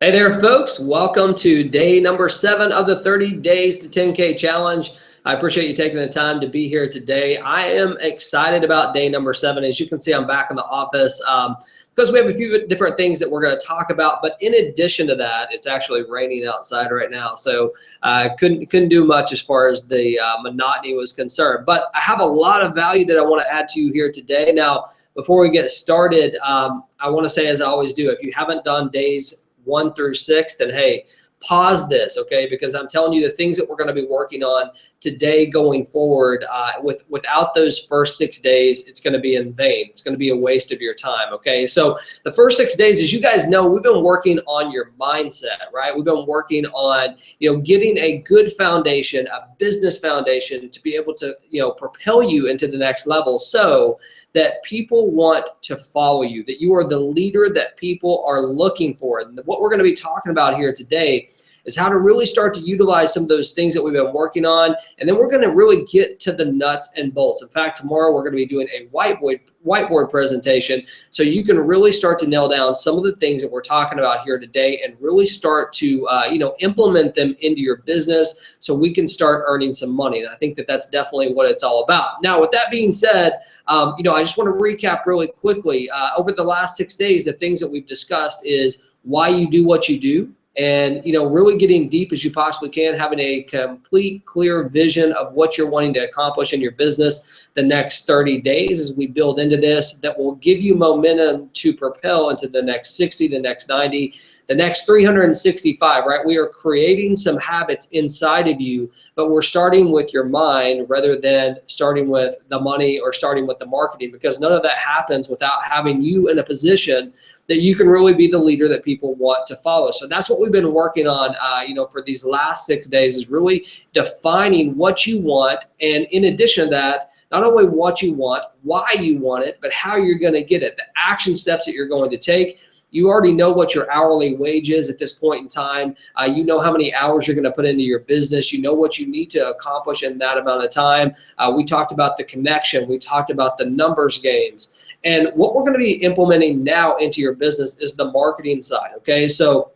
Hey there, folks. Welcome to day number 7 of the 30 Days to 10K Challenge. I appreciate you taking the time to be here today. I am excited about day number 7. As you can see, I'm back in the office because we have a few different things that we're going to talk about. But in addition to that, it's actually raining outside right now, so I couldn't do much as far as the monotony was concerned. But I have a lot of value that I want to add to you here today. Now, before we get started, I want to say, as I always do, if you haven't done days 1 through 6, then hey, pause this, okay? Because I'm telling you the things that we're going to be working on today going forward, without those first 6 days, it's going to be in vain. It's going to be a waste of your time, okay? So the first 6 days, as you guys know, we've been working on your mindset, right? We've been working on, getting a good foundation, a business foundation to be able to, propel you into the next level so that people want to follow you, that you are the leader that people are looking for. And what we're going to be talking about here today is how to really start to utilize some of those things that we've been working on. And then we're going to really get to the nuts and bolts. In fact, tomorrow we're going to be doing a whiteboard presentation so you can really start to nail down some of the things that we're talking about here today and really start to implement them into your business so we can start earning some money. And I think that that's definitely what it's all about. Now, with that being said, I just want to recap really quickly. Over the last 6 days, the things that we've discussed is why you do what you do, and really getting deep as you possibly can, having a complete clear vision of what you're wanting to accomplish in your business the next 30 days as we build into this, that will give you momentum to propel into the next 60, the next 90, the next 365, right? We are creating some habits inside of you, but we're starting with your mind rather than starting with the money or starting with the marketing, because none of that happens without having you in a position that you can really be the leader that people want to follow. So that's what we've been working on, for these last 6 days, is really defining what you want. And in addition to that, not only what you want, why you want it, but how you're going to get it, the action steps that you're going to take. You already know what your hourly wage is at this point in time. You know how many hours you're going to put into your business. You know what you need to accomplish in that amount of time. We talked about the connection. We talked about the numbers games. And what we're going to be implementing now into your business is the marketing side, okay? So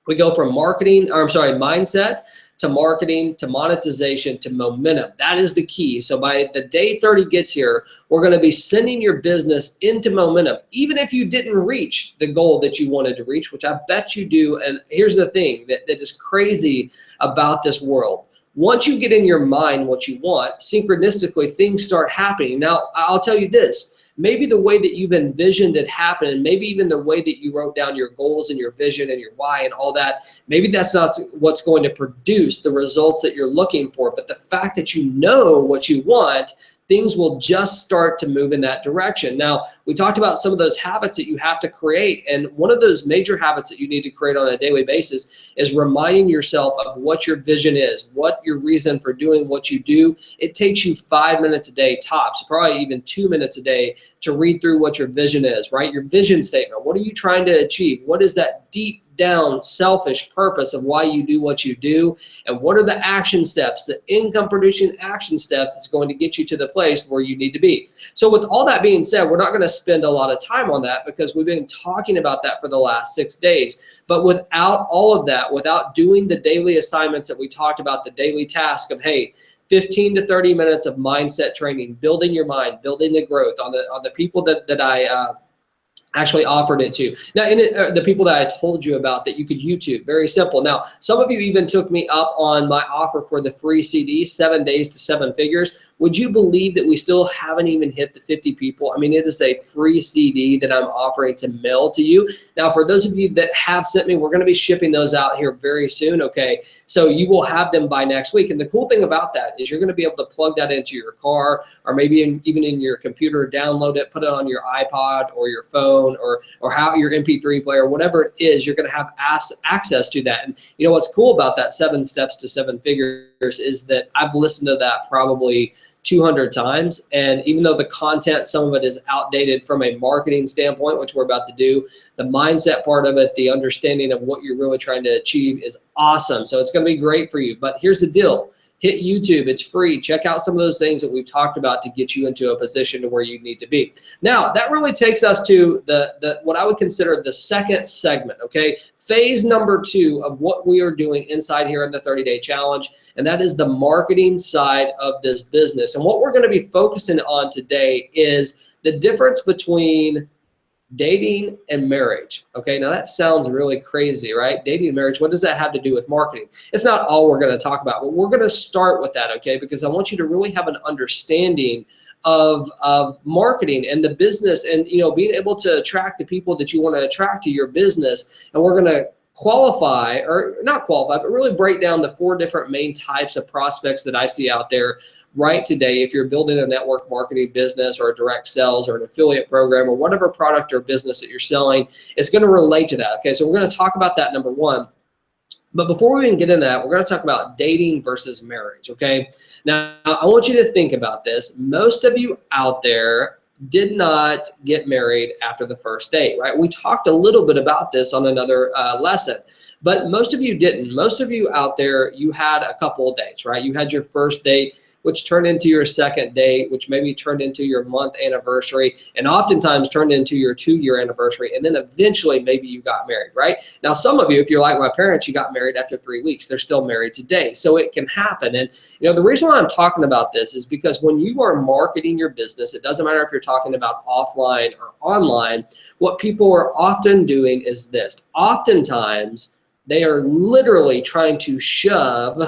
we go from mindset to marketing, to monetization, to momentum. That is the key. So by the day 30 gets here, we're going to be sending your business into momentum, even if you didn't reach the goal that you wanted to reach, which I bet you do. And here's the thing that is crazy about this world. Once you get in your mind what you want, synchronistically, things start happening. Now, I'll tell you this. Maybe the way that you've envisioned it happen, and maybe even the way that you wrote down your goals and your vision and your why and all that, maybe that's not what's going to produce the results that you're looking for. But the fact that you know what you want, things will just start to move in that direction. Now, we talked about some of those habits that you have to create, and one of those major habits that you need to create on a daily basis is reminding yourself of what your vision is, what your reason for doing what you do. It takes you 5 minutes a day tops, probably even 2 minutes a day, to read through what your vision is, right? Your vision statement. What are you trying to achieve? What is that deep down selfish purpose of why you do what you do, and what are the action steps, the income producing action steps that's going to get you to the place where you need to be. So with all that being said, we're not going to spend a lot of time on that because we've been talking about that for the last 6 days. But without all of that, without doing the daily assignments that we talked about, the daily task of, hey, 15 to 30 minutes of mindset training, building your mind, building the growth on the people that I actually offered it to. Now, the people that I told you about that you could YouTube, very simple. Now, some of you even took me up on my offer for the free CD, 7 days to 7 figures. Would you believe that we still haven't even hit the 50 people? I mean, it is a free CD that I'm offering to mail to you. Now, for those of you that have sent me, we're going to be shipping those out here very soon, okay? So you will have them by next week. And the cool thing about that is you're going to be able to plug that into your car, or maybe even in your computer, download it, put it on your iPod or your phone, or how your MP3 player, whatever it is, you're going to have access to that. And you know what's cool about that 7 steps to 7 figures is that I've listened to that probably 200 times. And even though the content, some of it is outdated from a marketing standpoint, which we're about to do, the mindset part of it, the understanding of what you're really trying to achieve is awesome. So it's going to be great for you. But here's the deal. hit YouTube. It's free. Check out some of those things that we've talked about to get you into a position to where you need to be. Now, that really takes us to the what I would consider the second segment, okay? Phase number 2 of what we are doing inside here in the 30-day challenge, and that is the marketing side of this business. And what we're going to be focusing on today is the difference between dating and marriage. Okay, now that sounds really crazy, right? Dating and marriage, what does that have to do with marketing? It's not all we're going to talk about, but we're going to start with that, okay? Because I want you to really have an understanding of marketing and the business, and being able to attract the people that you want to attract to your business. And we're going to qualify, or not qualify, but really break down the 4 different main types of prospects that I see out there right today. If you're building a network marketing business or a direct sales or an affiliate program or whatever product or business that you're selling, it's going to relate to that. Okay, so we're going to talk about that, number 1. But before we even get into that, we're going to talk about dating versus marriage. Okay, now I want you to think about this. Most of you out there did not get married after the first date, right? We talked a little bit about this on another lesson, but most of you didn't. Most of you out there, you had a couple of dates, right? You had your first date, which turned into your second date, which maybe turned into your month anniversary, and oftentimes turned into your 2-year anniversary, and then eventually maybe you got married, right? Now, some of you, if you're like my parents, you got married after 3 weeks. They're still married today, so it can happen. And the reason why I'm talking about this is because when you are marketing your business, it doesn't matter if you're talking about offline or online, what people are often doing is this. Oftentimes, they are literally trying to shove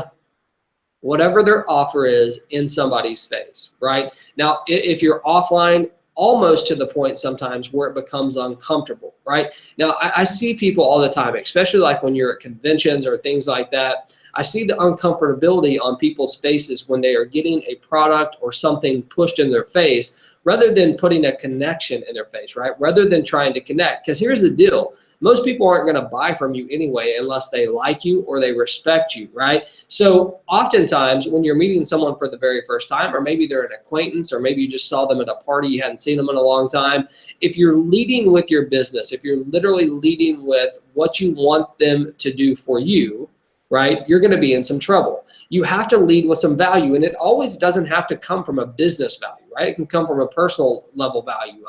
whatever their offer is in somebody's face, right? Now, if you're offline, almost to the point sometimes where it becomes uncomfortable, right? Now, I see people all the time, especially like when you're at conventions or things like that. I see the uncomfortability on people's faces when they are getting a product or something pushed in their face, rather than putting a connection in their face, right? Rather than trying to connect. Because here's the deal. Most people aren't going to buy from you anyway unless they like you or they respect you, right? So oftentimes when you're meeting someone for the very first time, or maybe they're an acquaintance, or maybe you just saw them at a party, you hadn't seen them in a long time, if you're leading with your business, if you're literally leading with what you want them to do for you, right, you're going to be in some trouble. You have to lead with some value, and it always doesn't have to come from a business value, right? It can come from a personal level value.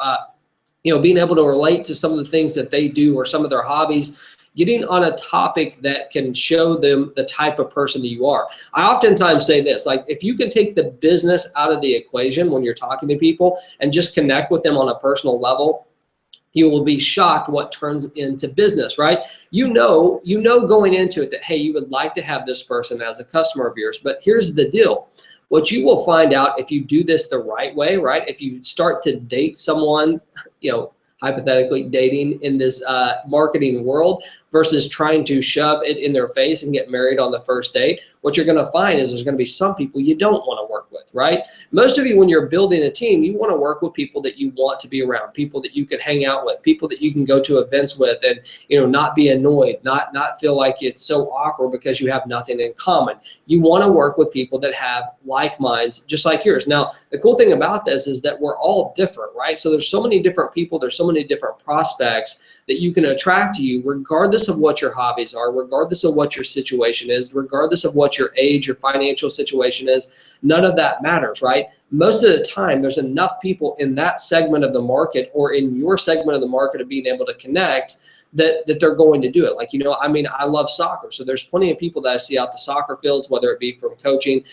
Being able to relate to some of the things that they do or some of their hobbies, getting on a topic that can show them the type of person that you are. I oftentimes say this, like, if you can take the business out of the equation when you're talking to people and just connect with them on a personal level, you will be shocked what turns into business, right? You know going into it that, hey, you would like to have this person as a customer of yours, but here's the deal. What you will find out if you do this the right way, right? If you start to date someone, hypothetically dating in this marketing world versus trying to shove it in their face and get married on the first date, what you're going to find is there's going to be some people you don't want to work with, right? Most of you, when you're building a team, you want to work with people that you want to be around, people that you could hang out with, people that you can go to events with and, not be annoyed, not feel like it's so awkward because you have nothing in common. You want to work with people that have like minds just like yours. Now, the cool thing about this is that we're all different, right? So there's so many different people, there's so many different prospects that you can attract to you, regardless of what your hobbies are, regardless of what your situation is, regardless of what your age, your financial situation is. None of that matters, right? Most of the time, there's enough people in that segment of the market or in your segment of the market of being able to connect that they're going to do it. Like, I love soccer. So there's plenty of people that I see out the soccer fields, whether it be from coaching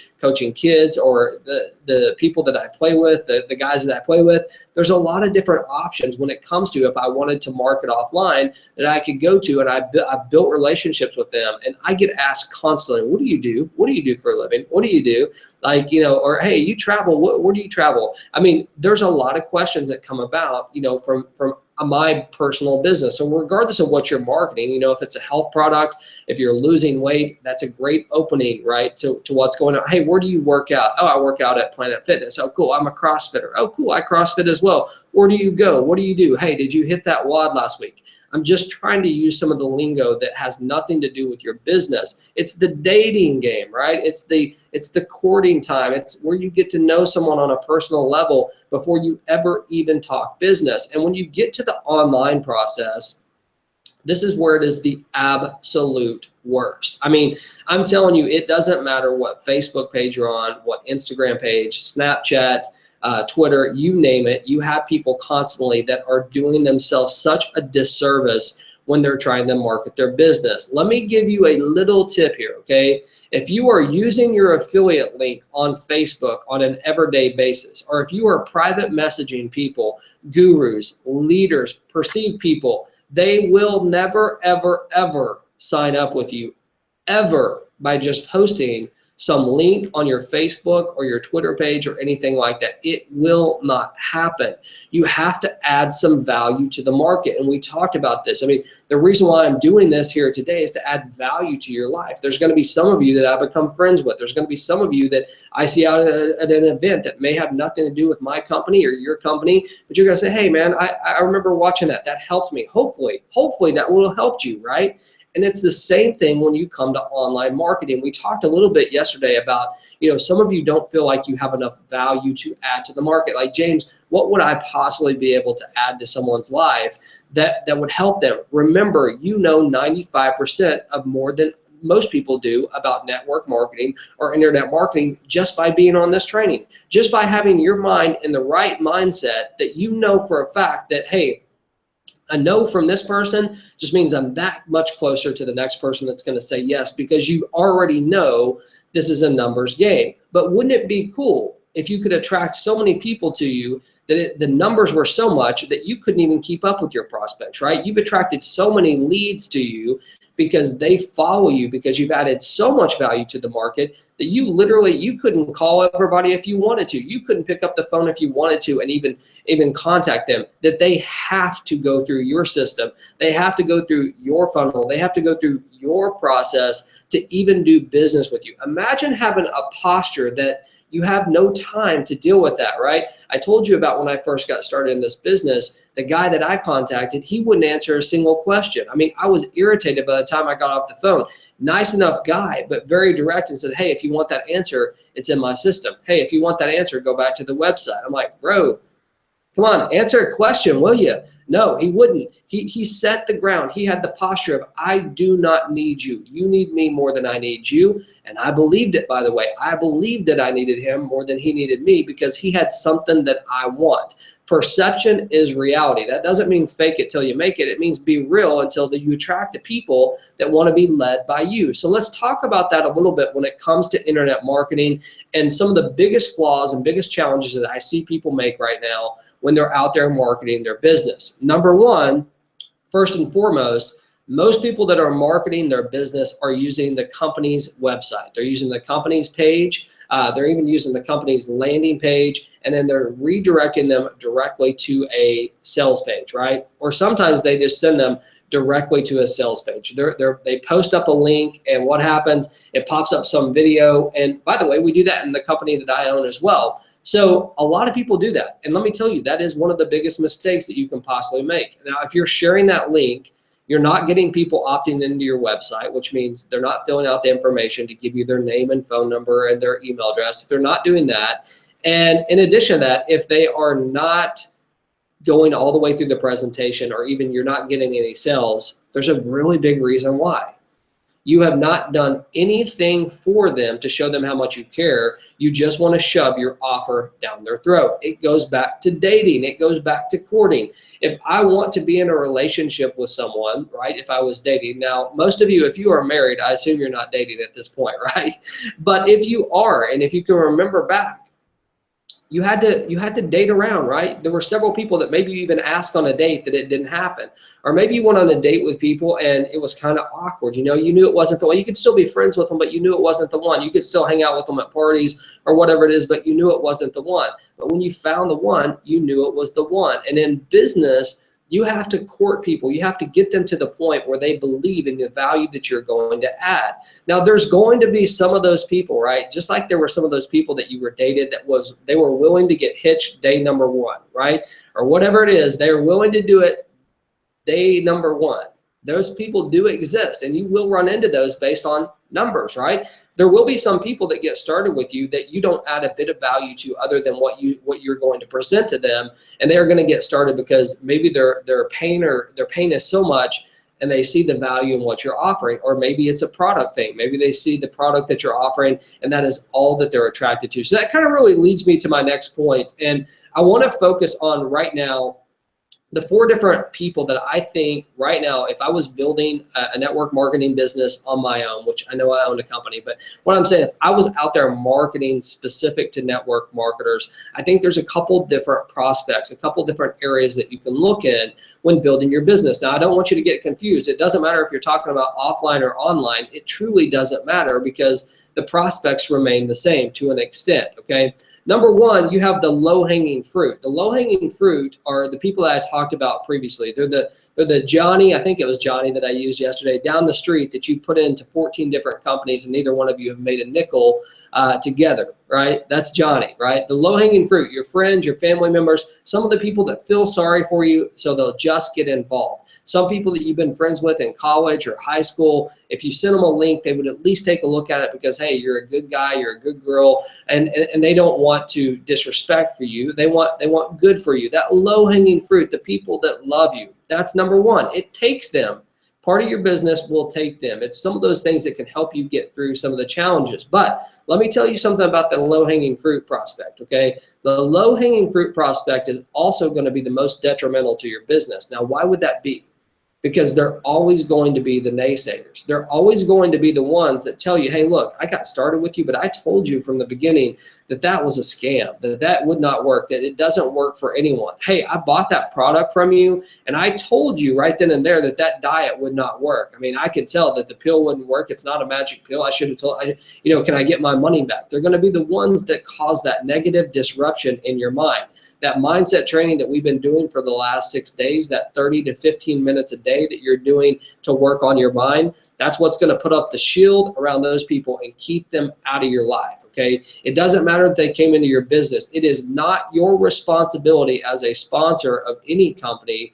kids, or the people that I play with, the guys that I play with. There's a lot of different options when it comes to if I wanted to market offline that I could go to, and I built relationships with them. And I get asked constantly, what do you do? What do you do for a living? What do you do? Like, or, hey, you travel, where do you travel? I mean, there's a lot of questions that come about, from my personal business. So regardless of what you're marketing, if it's a health product, if you're losing weight, that's a great opening, right, to what's going on. Hey, where do you work out? Oh, I work out at Planet Fitness. Oh, cool, I'm a CrossFitter. Oh, cool, I CrossFit as well. Where do you go? What do you do? Hey, did you hit that WOD last week? I'm just trying to use some of the lingo that has nothing to do with your business. It's the dating game, right? It's the courting time. It's where you get to know someone on a personal level before you ever even talk business. And when you get to the online process, This is where it is the absolute worst. I mean, I'm telling you, it doesn't matter what Facebook page you're on, what Instagram page, Snapchat, Twitter, you name it. You have people constantly that are doing themselves such a disservice when they're trying to market their business. Let me give you a little tip here, okay? If you are using your affiliate link on Facebook on an everyday basis, or if you are private messaging people, gurus, leaders, perceived people, they will never, ever, ever sign up with you, ever, by just posting some link on your Facebook or your Twitter page or anything like that. It will not happen. You have to add some value to the market. And we talked about this. I mean, the reason why I'm doing this here today is to add value to your life. There's going to be some of you that I become friends with. There's going to be some of you that I see out at an event that may have nothing to do with my company or your company, but you're going to say, hey man, I remember watching that. That helped me. Hopefully that will help you, right? And it's the same thing when you come to online marketing. We talked a little bit yesterday about, some of you don't feel like you have enough value to add to the market. Like, James, what would I possibly be able to add to someone's life that would help them? Remember, 95% of more than most people do about network marketing or internet marketing just by being on this training, just by having your mind in the right mindset that for a fact that, hey, a no from this person just means I'm that much closer to the next person that's going to say yes, because you already know this is a numbers game. But wouldn't it be cool if you could attract so many people to you that the numbers were so much that you couldn't even keep up with your prospects, right? You've attracted so many leads to you because they follow you, because you've added so much value to the market that you couldn't call everybody if you wanted to. You couldn't pick up the phone if you wanted to and even contact them, that they have to go through your system. They have to go through your funnel. They have to go through your process to even do business with you. Imagine having a posture that you have no time to deal with that, right? I told you about when I first got started in this business, the guy that I contacted, he wouldn't answer a single question. I mean, I was irritated by the time I got off the phone. Nice enough guy, but very direct, and said, hey, if you want that answer, it's in my system. Hey, if you want that answer, go back to the website. I'm like, bro, come on, answer a question, will you? No, he wouldn't. He set the ground. He had the posture of, I do not need you. You need me more than I need you. And I believed it, by the way. I believed that I needed him more than he needed me because he had something that I want. Perception is reality. That doesn't mean fake it till you make it. It means be real until you attract the people that want to be led by you. So let's talk about that a little bit when it comes to internet marketing and some of the biggest flaws and biggest challenges that I see people make right now when they're out there marketing their business. Number one, first and foremost, most people that are marketing their business are using the company's website. They're using the company's page. They're even using the company's landing page, and then they're redirecting them directly to a sales page, right? Or sometimes they just send them directly to a sales page. They post up a link, and what happens? It pops up some video. And by the way, we do that in the company that I own as well. So a lot of people do that. And let me tell you, that is one of the biggest mistakes that you can possibly make. Now, if you're sharing that link, you're not getting people opting into your website, which means they're not filling out the information to give you their name and phone number and their email address. If they're not doing that, and in addition to that, if they are not going all the way through the presentation, or even you're not getting any sales, there's a really big reason why. You have not done anything for them to show them how much you care. You just want to shove your offer down their throat. It goes back to dating. It goes back to courting. If I want to be in a relationship with someone, right, if I was dating, now most of you, if you are married, I assume you're not dating at this point, right? But if you are, and if you can remember back, you had to date around, right? There were several people that maybe you even asked on a date that it didn't happen. Or maybe you went on a date with people and it was kind of awkward. You knew it wasn't the one. You could still be friends with them, but you knew it wasn't the one. You could still hang out with them at parties or whatever it is, but you knew it wasn't the one. But when you found the one, you knew it was the one. And in business, you have to court people. You have to get them to the point where they believe in the value that you're going to add. Now, there's going to be some of those people, right? Just like there were some of those people that you were dated they were willing to get hitched day number one, right? Or whatever it is, they're willing to do it day number one. Those people do exist, and you will run into those based on numbers, right? There will be some people that get started with you that you don't add a bit of value to other than what you're going to present to them, and they're going to get started because maybe their pain is so much and they see the value in what you're offering. Or maybe it's a product thing. Maybe they see the product that you're offering and that is all that they're attracted to. So that kind of really leads me to my next point. And I want to focus on right now the 4 different people that I think right now, if I was building a network marketing business on my own, which I know I own a company, but what I'm saying, if I was out there marketing specific to network marketers, I think there's a couple different prospects, a couple different areas that you can look in when building your business. Now, I don't want you to get confused. It doesn't matter if you're talking about offline or online. It truly doesn't matter because the prospects remain the same to an extent, okay? Number 1, you have the low-hanging fruit. The low-hanging fruit are the people that I talked about previously. They're the Johnny, I think it was Johnny that I used yesterday, down the street that you put into 14 different companies and neither one of you have made a nickel together, right? That's Johnny, right? The low-hanging fruit, your friends, your family members, some of the people that feel sorry for you so they'll just get involved. Some people that you've been friends with in college or high school, if you send them a link, they would at least take a look at it because, hey, you're a good guy, you're a good girl, and they don't want to disrespect for you. They want good for you. That low-hanging fruit, the people that love you, that's number 1. It takes them. Part of your business will take them. It's some of those things that can help you get through some of the challenges. But let me tell you something about the low-hanging fruit prospect, okay? The low-hanging fruit prospect is also going to be the most detrimental to your business. Now, why would that be? Because they're always going to be the naysayers. They're always going to be the ones that tell you, hey, look, I got started with you, but I told you from the beginning that that was a scam, that would not work, that it doesn't work for anyone. Hey, I bought that product from you, and I told you right then and there that that diet would not work. I mean, I could tell that the pill wouldn't work. It's not a magic pill. I should have told, can I get my money back? They're going to be the ones that cause that negative disruption in your mind. That mindset training that we've been doing for the last 6 days, that 30 to 15 minutes a day that you're doing to work on your mind, that's what's going to put up the shield around those people and keep them out of your life, okay? It doesn't matter if they came into your business. It is not your responsibility as a sponsor of any company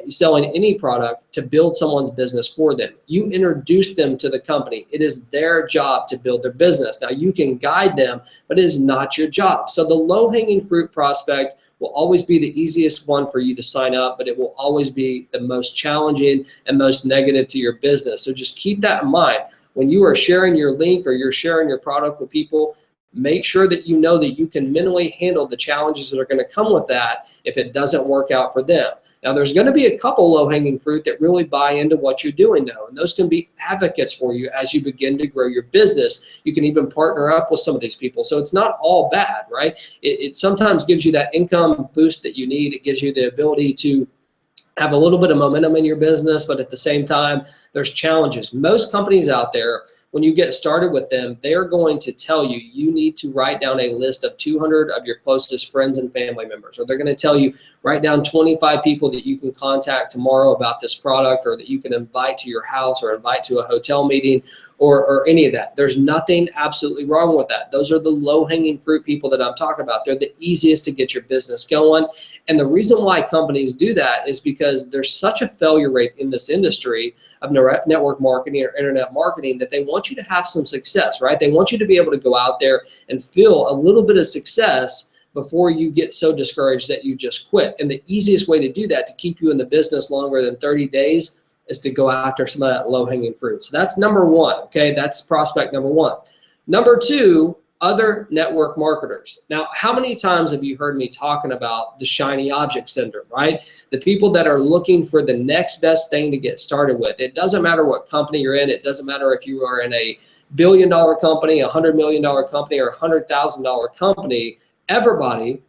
selling any product to build someone's business for them. You introduce them to the company. It is their job to build their business. Now, you can guide them, but it is not your job. So the low-hanging fruit prospect will always be the easiest one for you to sign up, but it will always be the most challenging and most negative to your business. So just keep that in mind. When you are sharing your link or you're sharing your product with people, make sure that you know that you can mentally handle the challenges that are going to come with that if it doesn't work out for them. Now, there's going to be a couple low-hanging fruit that really buy into what you're doing, though, and those can be advocates for you as you begin to grow your business. You can even partner up with some of these people. So it's not all bad, right? It sometimes gives you that income boost that you need. It gives you the ability to have a little bit of momentum in your business, but at the same time, there's challenges. Most companies out there, when you get started with them, they're going to tell you, you need to write down a list of 200 of your closest friends and family members, or they're going to tell you, write down 25 people that you can contact tomorrow about this product, or that you can invite to your house or invite to a hotel meeting, or any of that. There's nothing absolutely wrong with that. Those are the low-hanging fruit people that I'm talking about. They're the easiest to get your business going. And the reason why companies do that is because there's such a failure rate in this industry of network marketing or internet marketing that they want you to have some success, right? They want you to be able to go out there and feel a little bit of success before you get so discouraged that you just quit. And the easiest way to do that, to keep you in the business longer than 30 days, is to go after some of that low-hanging fruit. So that's number 1, okay? That's prospect number 1. Number 2, other network marketers. Now, how many times have you heard me talking about the shiny object syndrome, right? The people that are looking for the next best thing to get started with. It doesn't matter what company you're in. It doesn't matter if you are in a billion-dollar company, $100 million company, or a $100,000 company. Everybody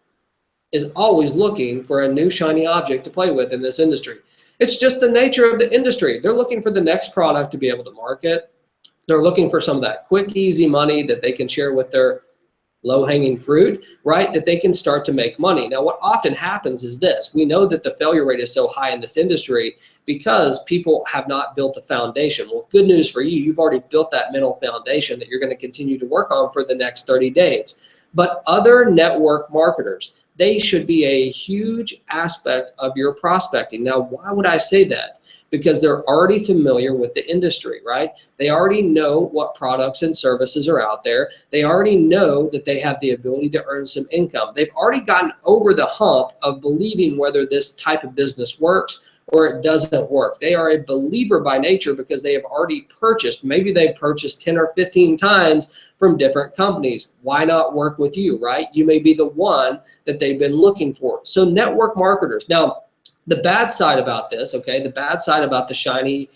is always looking for a new shiny object to play with in this industry. It's just the nature of the industry. They're looking for the next product to be able to market. They're looking for some of that quick, easy money that they can share with their low-hanging fruit, right, that they can start to make money. Now, what often happens is this. We know that the failure rate is so high in this industry because people have not built a foundation. Well, good news for you. You've already built that mental foundation that you're going to continue to work on for the next 30 days. But other network marketers, they should be a huge aspect of your prospecting. Now, why would I say that? Because they're already familiar with the industry, right? They already know what products and services are out there. They already know that they have the ability to earn some income. They've already gotten over the hump of believing whether this type of business works or it doesn't work. They are a believer by nature because they have already purchased. Maybe they've purchased 10 or 15 times from different companies. Why not work with you, right? You may be the one that they've been looking for. So network marketers. Now, the bad side about this, okay, the bad side about the shiny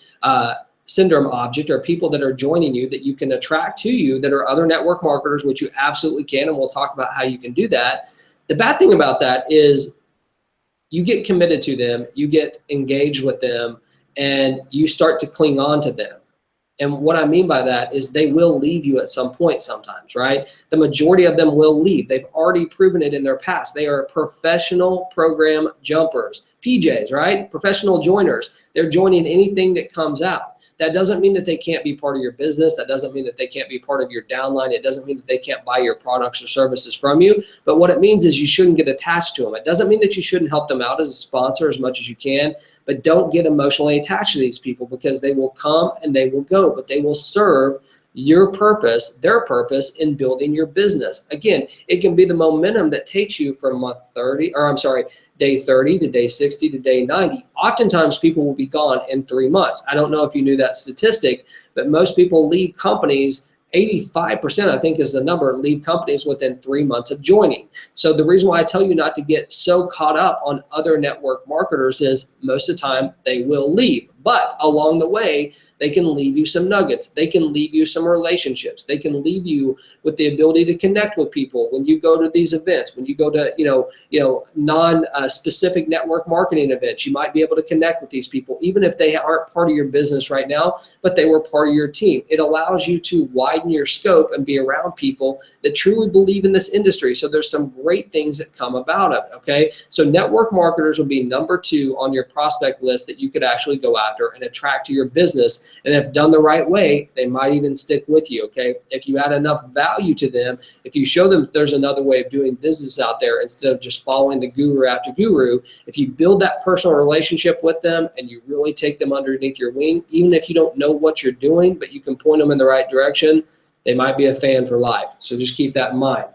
syndrome object are people that are joining you that you can attract to you that are other network marketers, which you absolutely can, and we'll talk about how you can do that. The bad thing about that is you get committed to them, you get engaged with them, and you start to cling on to them. And what I mean by that is they will leave you at some point sometimes, right? The majority of them will leave. They've already proven it in their past. They are professional program jumpers, PJs, right? Professional joiners. They're joining anything that comes out. That doesn't mean that they can't be part of your business. That doesn't mean that they can't be part of your downline. It doesn't mean that they can't buy your products or services from you. But what it means is you shouldn't get attached to them. It doesn't mean that you shouldn't help them out as a sponsor as much as you can, but don't get emotionally attached to these people because they will come and they will go, but they will serve your purpose, their purpose in building your business. Again, it can be the momentum that takes you from day 30 to day 60 to day 90. Oftentimes people will be gone in 3 months. I don't know if you knew that statistic, but most people leave companies, 85% I think is the number, leave companies within 3 months of joining. So the reason why I tell you not to get so caught up on other network marketers is most of the time they will leave. But along the way, they can leave you some nuggets. They can leave you some relationships. They can leave you with the ability to connect with people when you go to these events. When you go to non-specific network marketing events, you might be able to connect with these people, even if they aren't part of your business right now, but they were part of your team. It allows you to widen your scope and be around people that truly believe in this industry. So there's some great things that come about of it. Okay, so network marketers will be number 2 on your prospect list that you could actually go after and attract to your business. And if done the right way, they might even stick with you, okay? If you add enough value to them, if you show them that there's another way of doing business out there instead of just following the guru after guru, if you build that personal relationship with them and you really take them underneath your wing, even if you don't know what you're doing, but you can point them in the right direction, they might be a fan for life. So just keep that in mind.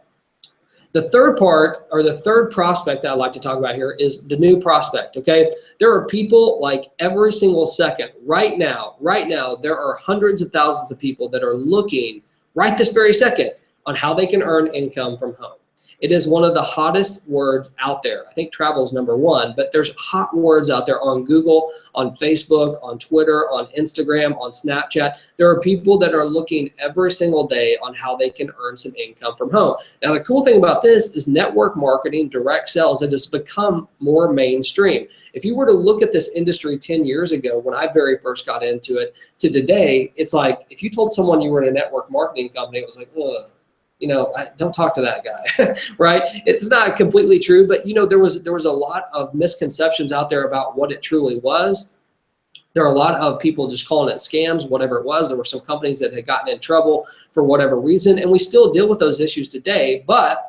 The third part, or the third prospect that I like to talk about here, is the new prospect, okay? There are people like every single second, right now, there are hundreds of thousands of people that are looking right this very second on how they can earn income from home. It is one of the hottest words out there. I think travel is number 1, but there's hot words out there on Google, on Facebook, on Twitter, on Instagram, on Snapchat. There are people that are looking every single day on how they can earn some income from home. Now, the cool thing about this is network marketing, direct sales, it has become more mainstream. If you were to look at this industry 10 years ago, when I very first got into it, to today, it's like if you told someone you were in a network marketing company, it was like, ugh. Don't talk to that guy, right? It's not completely true, but there was a lot of misconceptions out there about what it truly was. There are a lot of people just calling it scams, whatever it was. There were some companies that had gotten in trouble for whatever reason, and we still deal with those issues today. But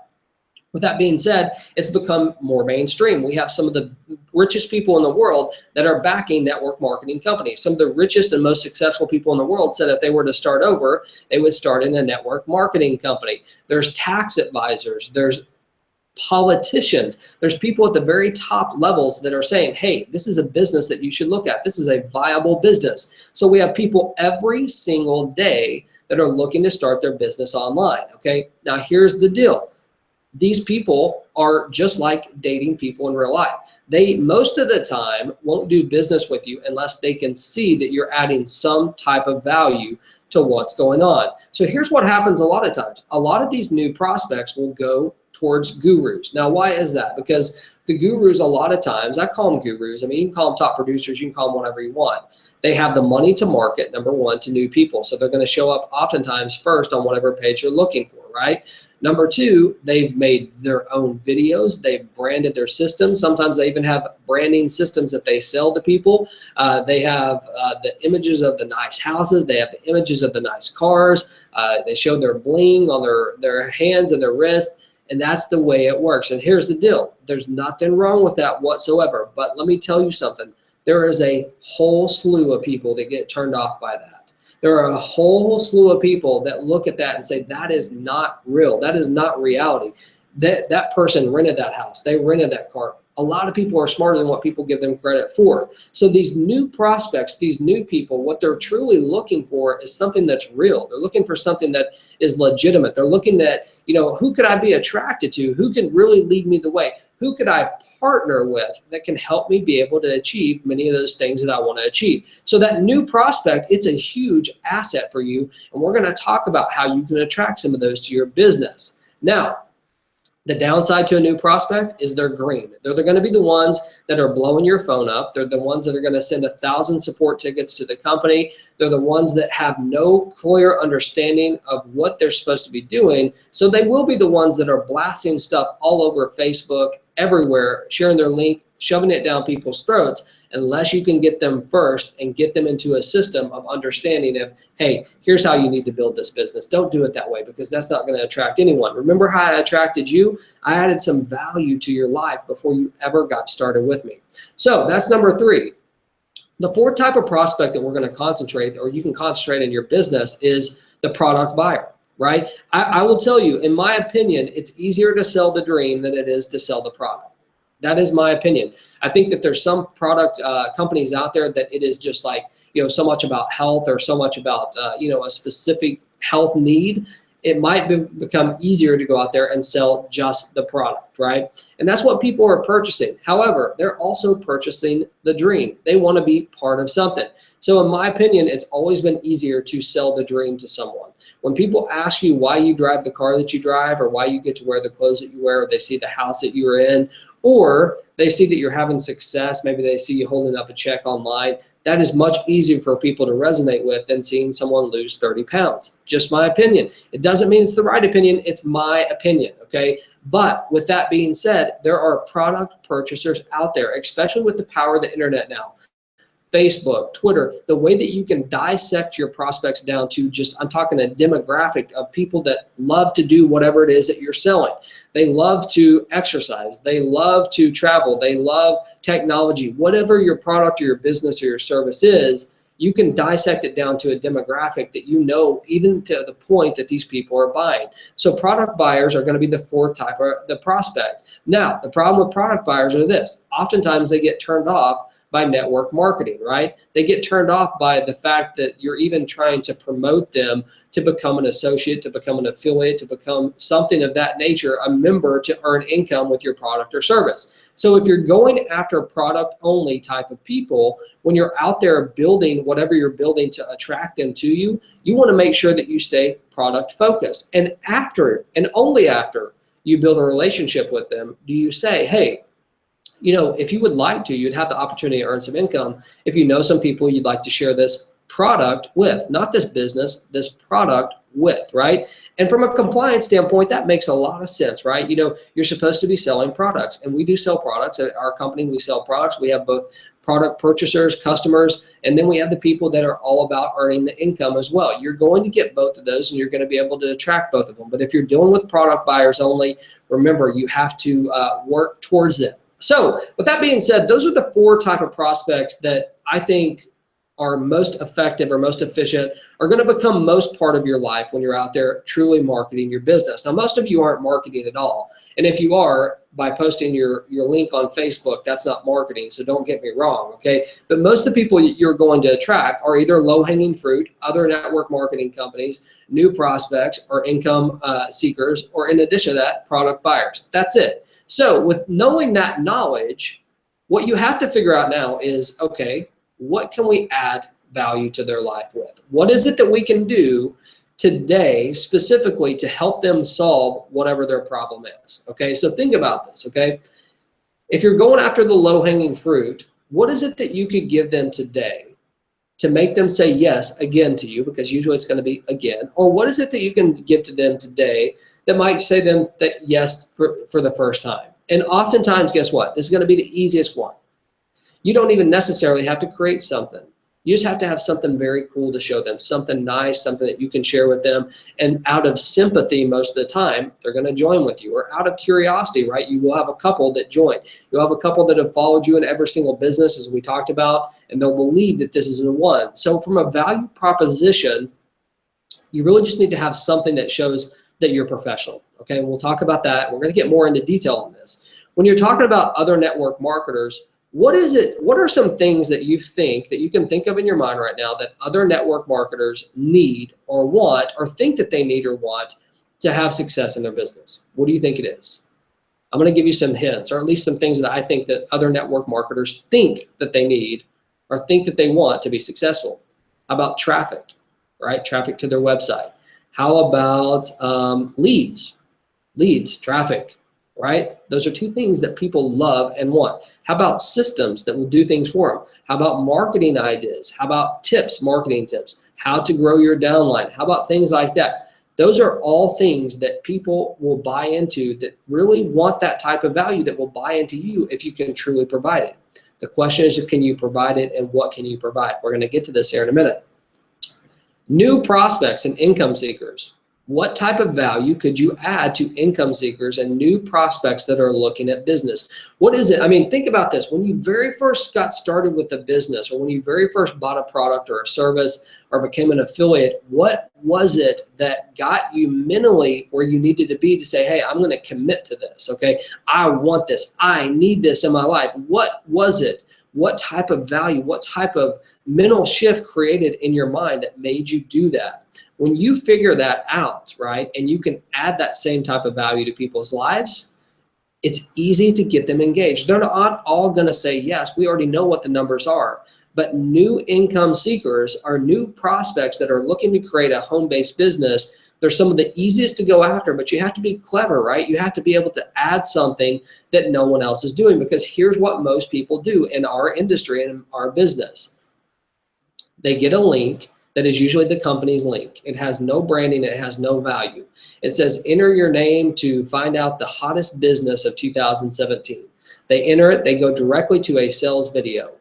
with that being said, it's become more mainstream. We have some of the richest people in the world that are backing network marketing companies. Some of the richest and most successful people in the world said if they were to start over, they would start in a network marketing company. There's tax advisors, there's politicians, there's people at the very top levels that are saying, hey, this is a business that you should look at. This is a viable business. So we have people every single day that are looking to start their business online, okay? Now here's the deal. These people are just like dating people in real life. They, most of the time, won't do business with you unless they can see that you're adding some type of value to what's going on. So here's what happens a lot of times. A lot of these new prospects will go towards gurus. Now, why is that? Because the gurus, a lot of times, I call them gurus. I mean, you can call them top producers, you can call them whatever you want. They have the money to market, number 1, to new people. So they're going to show up oftentimes first on whatever page you're looking for, right? Number 2, they've made their own videos. They've branded their systems. Sometimes they even have branding systems that they sell to people. They have the images of the nice houses. They have the images of the nice cars. They show their bling on their hands and their wrists. And that's the way it works. And here's the deal. There's nothing wrong with that whatsoever. But let me tell you something. There is a whole slew of people that get turned off by that. There are a whole slew of people that look at that and say, that is not real. That is not reality. That person rented that house. They rented that car. A lot of people are smarter than what people give them credit for. So these new prospects, these new people, what they're truly looking for is something that's real. They're looking for something that is legitimate. They're looking at, who could I be attracted to? Who can really lead me the way? Who could I partner with that can help me be able to achieve many of those things that I want to achieve? So that new prospect, it's a huge asset for you. And we're going to talk about how you can attract some of those to your business. Now, the downside to a new prospect is they're green. They're going to be the ones that are blowing your phone up. They're the ones that are going to send 1,000 support tickets to the company. They're the ones that have no clear understanding of what they're supposed to be doing. So they will be the ones that are blasting stuff all over Facebook, everywhere, sharing their link, shoving it down people's throats, unless you can get them first and get them into a system of understanding of, hey, here's how you need to build this business. Don't do it that way, because that's not going to attract anyone. Remember how I attracted you? I added some value to your life before you ever got started with me. So that's number 3. The fourth type of prospect that we're going to concentrate, or you can concentrate in your business, is the product buyer, right? I will tell you, in my opinion, it's easier to sell the dream than it is to sell the product. That is my opinion. I think that there's some product companies out there that it is just like, so much about health, or so much about, a specific health need. It might become easier to go out there and sell just the product, right? And that's what people are purchasing. However, they're also purchasing the dream. They want to be part of something. So in my opinion, it's always been easier to sell the dream to someone. When people ask you why you drive the car that you drive, or why you get to wear the clothes that you wear, or they see the house that you're in, or they see that you're having success, maybe they see you holding up a check online, that is much easier for people to resonate with than seeing someone lose 30 pounds. Just my opinion. It doesn't mean it's the right opinion, it's my opinion, okay? But with that being said, there are product purchasers out there, especially with the power of the internet now. Facebook, Twitter, the way that you can dissect your prospects down to just, I'm talking a demographic of people that love to do whatever it is that you're selling. They love to exercise. They love to travel. They love technology. Whatever your product or your business or your service is, you can dissect it down to a demographic that even to the point that these people are buying. So product buyers are going to be the fourth type of the prospect. Now, the problem with product buyers are this. Oftentimes they get turned off by network marketing, right? They get turned off by the fact that you're even trying to promote them to become an associate, to become an affiliate, to become something of that nature, a member to earn income with your product or service. So if you're going after product only type of people, when you're out there building whatever you're building to attract them to you, you want to make sure that you stay product focused. And after, and only after you build a relationship with them, do you say, hey, if you would like to, you'd have the opportunity to earn some income if you know some people you'd like to share this product with, not this business, this product with, right? And from a compliance standpoint, that makes a lot of sense, right? You're supposed to be selling products, and we do sell products. At our company, we sell products. We have both product purchasers, customers, and then we have the people that are all about earning the income as well. You're going to get both of those, and you're going to be able to attract both of them. But if you're dealing with product buyers only, remember, you have to work towards them. So with that being said, those are the 4 type of prospects that I think are most effective or most efficient, are going to become most part of your life when you're out there truly marketing your business. Now, most of you aren't marketing at all. And if you are, by posting your link on Facebook, that's not marketing, so don't get me wrong, okay? But most of the people you're going to attract are either low-hanging fruit, other network marketing companies, new prospects, or income seekers, or in addition to that, product buyers. That's it. So with knowing that knowledge, what you have to figure out now is, okay, what can we add value to their life with? What is it that we can do today specifically to help them solve whatever their problem is? Okay, so think about this, okay? If you're going after the low-hanging fruit, what is it that you could give them today to make them say yes again to you, because usually it's going to be again, or what is it that you can give to them today that might say them that yes for the first time? And oftentimes, guess what? This is going to be the easiest one. You don't even necessarily have to create something. You just have to have something very cool to show them, something nice, something that you can share with them. And out of sympathy, most of the time, they're going to join with you. Or out of curiosity, right? You will have a couple that join. You'll have a couple that have followed you in every single business, as we talked about, and they'll believe that this is the one. So from a value proposition, you really just need to have something that shows that you're professional. Okay, we'll talk about that. We're going to get more into detail on this. when you're talking about other network marketers, what is it? What are some things that you think that you can think of in your mind right now that other network marketers need or want or think that they need or want to have success in their business? What do you think it is? I'm going to give you some hints, or at least some things that I think that other network marketers think that they need or think that they want to be successful. How about traffic, right? Traffic to their website. How about leads, traffic, right? Those are two things that people love and want. How about systems that will do things for them? How about marketing ideas? How about tips, marketing tips? How to grow your downline? How about things like that? Those are all things that people will buy into, that really want that type of value, that will buy into you if you can truly provide it. The question is, can you provide it, and what can you provide? We're going to get to this here in a minute. New prospects and income seekers. What type of value could you add to income seekers and new prospects that are looking at business? What is it? I mean, think about this. When you very first got started with a business, or when you very first bought a product or a service or became an affiliate, what was it that got you mentally where you needed to be to say, hey, I'm going to commit to this, okay? I want this. I need this in my life. What was it? What type of value, what type of mental shift created in your mind that made you do that? When you figure that out, right, and you can add that same type of value to people's lives, it's easy to get them engaged. They're not all going to say yes. We already know what the numbers are. But new income seekers are new prospects that are looking to create a home-based business. They're some of the easiest to go after, but you have to be clever, right? You have to be able to add something that no one else is doing, because here's what most people do in our industry and in our business. They get a link that is usually the company's link. It has no branding, it has no value. It says, enter your name to find out the hottest business of 2017. They enter it, they go directly to a sales video.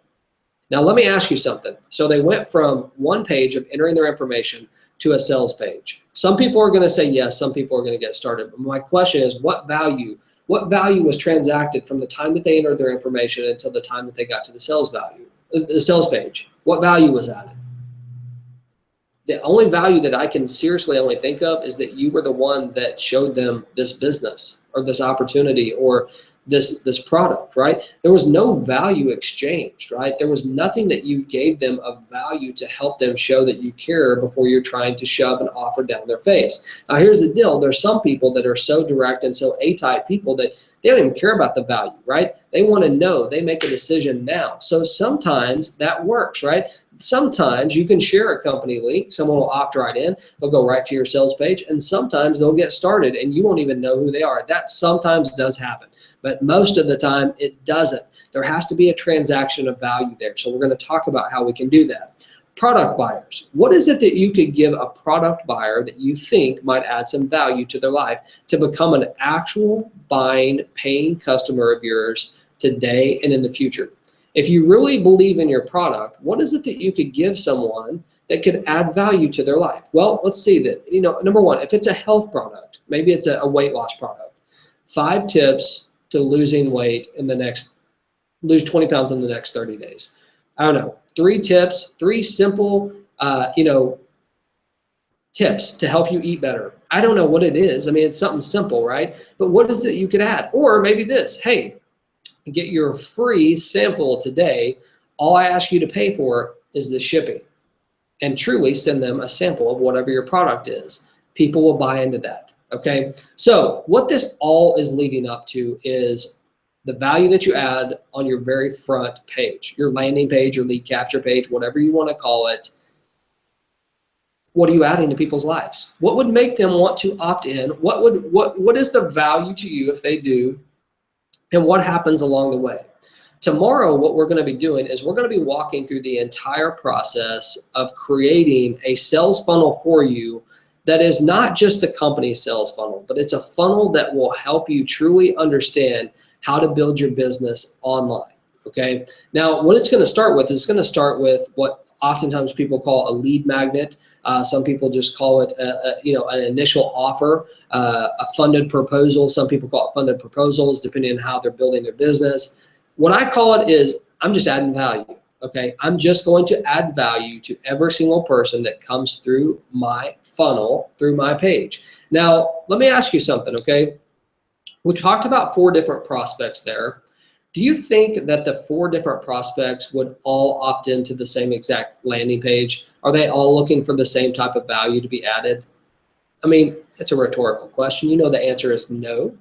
Now let me ask you something. So they went from one page of entering their information to a sales page. Some people are going to say yes, some people are going to get started. But my question is, what value was transacted from the time that they entered their information until the time that they got to the sales page? What value was added? The only value that I can seriously only think of is that you were the one that showed them this business or this opportunity or this product, right? There was no value exchanged, right? There was nothing that you gave them of value to help them show that you care before you're trying to shove an offer down their face. Now, here's the deal. There's some people that are so direct and so A-type people that they don't even care about the value, right? They want to know. They make a decision now. So sometimes that works, right? Sometimes you can share a company link. Someone will opt right in. They'll go right to your sales page, and sometimes they'll get started and you won't even know who they are. That sometimes does happen, but most of the time it doesn't. There has to be a transaction of value there. So we're going to talk about how we can do that. Product buyers. What is it that you could give a product buyer that you think might add some value to their life to become an actual buying, paying customer of yours today and in the future? If you really believe in your product, what is it that you could give someone that could add value to their life? Well, let's see that. Number one, if it's a health product, maybe it's a weight loss product. 5 tips to losing weight lose 20 pounds in the next 30 days. I don't know. 3 tips, 3 simple, tips to help you eat better. I don't know what it is. I mean, it's something simple, right? But what is it you could add? Or maybe this, hey, get your free sample today. All I ask you to pay for is the shipping, and truly send them a sample of whatever your product is. People will buy into that. Okay. So what this all is leading up to is the value that you add on your very front page, your landing page, your lead capture page, whatever you want to call it. What are you adding to people's lives? What would make them want to opt in? What is the value to you if they do? And what happens along the way? Tomorrow, what we're going to be doing is we're going to be walking through the entire process of creating a sales funnel for you that is not just the company's sales funnel, but it's a funnel that will help you truly understand how to build your business online. Okay. Now, what it's going to start with is what oftentimes people call a lead magnet. Some people just call it an initial offer, a funded proposal. Some people call it funded proposals, depending on how they're building their business. What I call it is I'm just adding value. Okay, I'm just going to add value to every single person that comes through my funnel, through my page. Now, let me ask you something. Okay, We talked about 4 different prospects there. Do you think that the 4 different prospects would all opt into the same exact landing page? Are they all looking for the same type of value to be added? I mean, it's a rhetorical question. You know the answer is no,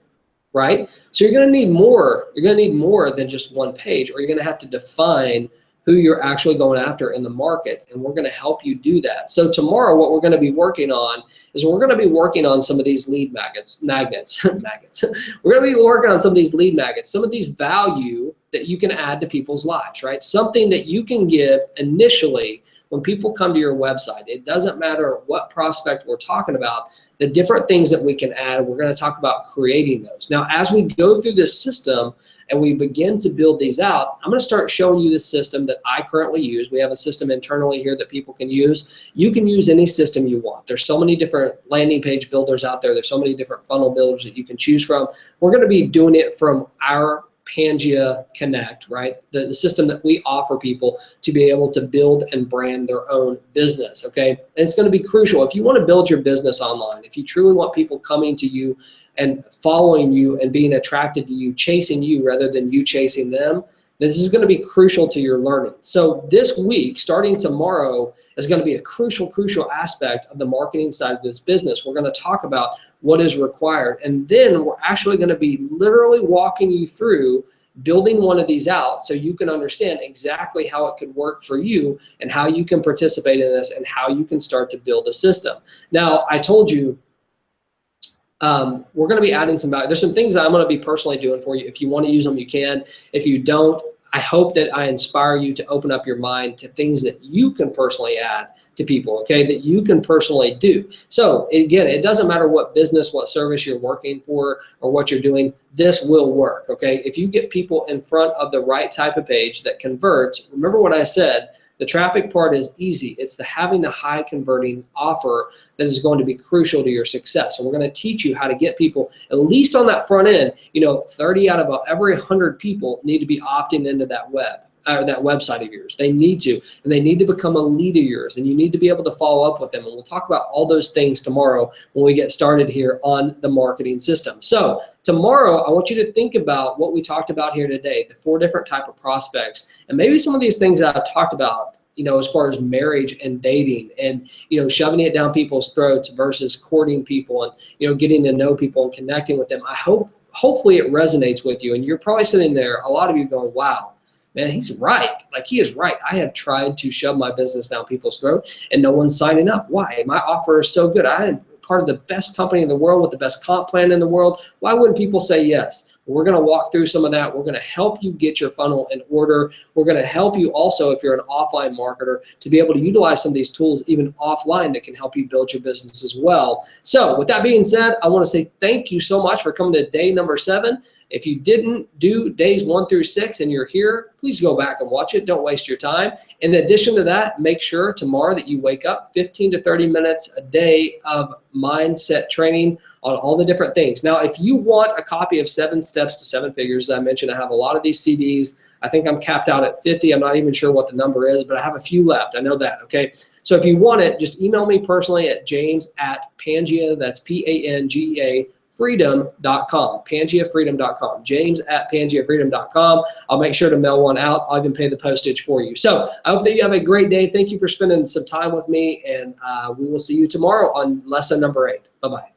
right? So you're going to need more. You're going to need more than just one page, or you're going to have to define who you're actually going after in the market, and we're going to help you do that. So tomorrow, what we're going to be working on is we're going to be working on some of these lead magnets. We're going to be working on some of these lead magnets, some of these value that you can add to people's lives, right? Something that you can give initially when people come to your website. It doesn't matter what prospect we're talking about, the different things that we can add, we're going to talk about creating those. Now, as we go through this system and we begin to build these out, I'm going to start showing you the system that I currently use. We have a system internally here that people can use. You can use any system you want. There's so many different landing page builders out there. There's so many different funnel builders that you can choose from. We're going to be doing it from our Pangea Connect, right? The system that we offer people to be able to build and brand their own business, okay? And it's going to be crucial. If you want to build your business online, if you truly want people coming to you and following you and being attracted to you, chasing you rather than you chasing them, this is going to be crucial to your learning. So this week, starting tomorrow, is going to be a crucial aspect of the marketing side of this business. We're going to talk about what is required. And then we're actually going to be literally walking you through building one of these out so you can understand exactly how it could work for you and how you can participate in this and how you can start to build a system. Now, I told you, we're going to be adding some value. There's some things that I'm going to be personally doing for you. If you want to use them, you can. If you don't, I hope that I inspire you to open up your mind to things that you can personally add to people, okay, that you can personally do. So again, it doesn't matter what business, what service you're working for or what you're doing, this will work, okay? If you get people in front of the right type of page that converts, remember what I said, the traffic part is easy. It's having the high converting offer that is going to be crucial to your success. So we're going to teach you how to get people, at least on that front end, 30 out of every 100 people need to be opting into that website of yours. They need to, and they need to become a lead of yours, and you need to be able to follow up with them. And we'll talk about all those things tomorrow when we get started here on the marketing system. So tomorrow, I want you to think about what we talked about here today, the 4 different type of prospects, and maybe some of these things that I've talked about, as far as marriage and dating and, shoving it down people's throats versus courting people and, getting to know people and connecting with them. Hopefully it resonates with you. And you're probably sitting there, a lot of you going, wow, man, he's right. Like, he is right. I have tried to shove my business down people's throat and no one's signing up. Why? My offer is so good. I am part of the best company in the world with the best comp plan in the world. Why wouldn't people say yes? We're going to walk through some of that. We're going to help you get your funnel in order. We're going to help you also, if you're an offline marketer, to be able to utilize some of these tools even offline that can help you build your business as well. So with that being said, I want to say thank you so much for coming to day number 7. If you didn't do days 1 through 6 and you're here, please go back and watch it. Don't waste your time. In addition to that, make sure tomorrow that you wake up 15 to 30 minutes a day of mindset training on all the different things. Now, if you want a copy of 7 Steps to 7 Figures, as I mentioned, I have a lot of these CDs. I think I'm capped out at 50. I'm not even sure what the number is, but I have a few left. I know that, okay? So if you want it, just email me personally at james@Pangea, that's Pangea, freedom.com, pangeafreedom.com, james@pangeafreedom.com. I'll make sure to mail one out. I'll even pay the postage for you. So I hope that you have a great day. Thank you for spending some time with me, and we will see you tomorrow on lesson number 8. Bye-bye.